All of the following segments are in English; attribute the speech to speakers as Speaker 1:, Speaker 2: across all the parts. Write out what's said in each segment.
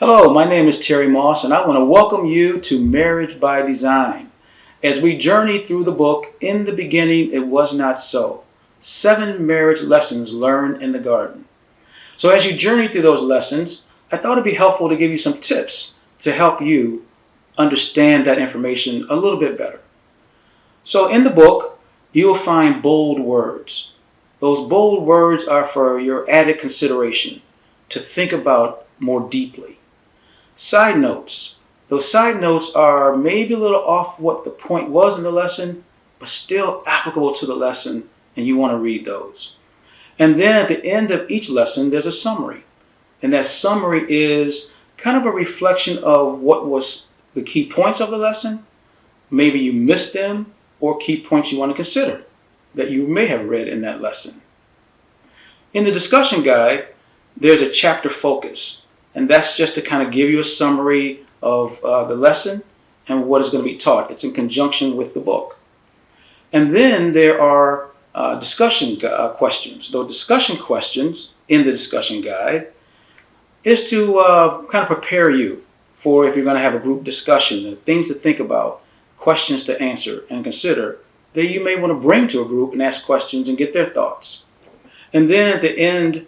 Speaker 1: Hello, my name is Terry Moss, and I want to welcome you to Marriage by Design. As we journey through the book, In the Beginning It Was Not So, 7 marriage lessons learned in the garden. So as you journey through those lessons, I thought it'd be helpful to give you some tips to help you understand that information a little bit better. So in the book, you will find bold words. Those bold words are for your added consideration, to think about more deeply. Side notes. Those side notes are maybe a little off what the point was in the lesson, but still applicable to the lesson, and you want to read those. And then at the end of each lesson, there's a summary. And that summary is kind of a reflection of what was the key points of the lesson. Maybe you missed them, or key points you want to consider that you may have read in that lesson. In the discussion guide, there's a chapter focus. And that's just to kind of give you a summary of the lesson and what is going to be taught. It's in conjunction with the book. And then there are discussion questions. Those discussion questions in the discussion guide is to kind of prepare you for if you're going to have a group discussion, and things to think about, questions to answer and consider that you may want to bring to a group and ask questions and get their thoughts. And then at the end,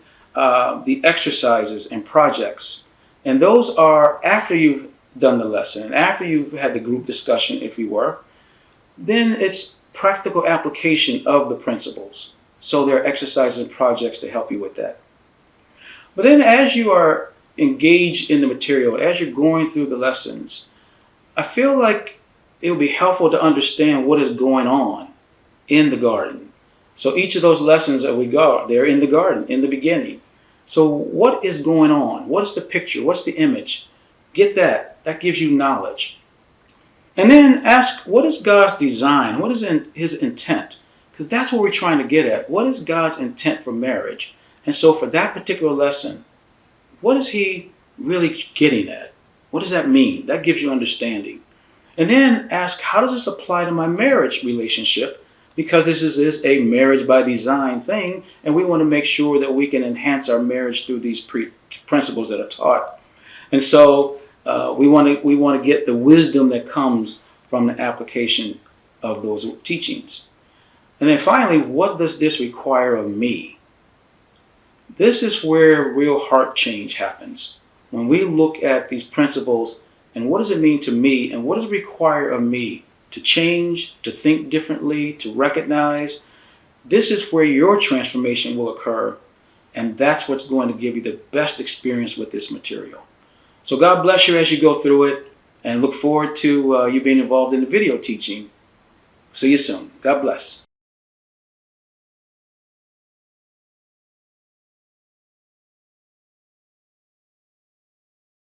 Speaker 1: the exercises and projects. And those are after you've done the lesson, and after you've had the group discussion, if you were, then it's practical application of the principles. So there are exercises and projects to help you with that. But then as you are engaged in the material, as you're going through the lessons, I feel like it would be helpful to understand what is going on in the garden. So each of those lessons that we go, they're in the garden, in the beginning. So what is going on? What is the picture? What's the image? Get that. That gives you knowledge. And then ask, what is God's design? What is His intent? Because that's what we're trying to get at. What is God's intent for marriage? And so for that particular lesson, what is He really getting at? What does that mean? That gives you understanding. And then ask, how does this apply to my marriage relationship? Because this is a marriage by design thing, and we want to make sure that we can enhance our marriage through these principles that are taught. And so we want to get the wisdom that comes from the application of those teachings. And then finally, what does this require of me? This is where real heart change happens. When we look at these principles and what does it mean to me, and what does it require of me to change, to think differently, to recognize, this is where your transformation will occur, and that's what's going to give you the best experience with this material. So God bless you as you go through it, and look forward to you being involved in the video teaching. See you soon. God bless.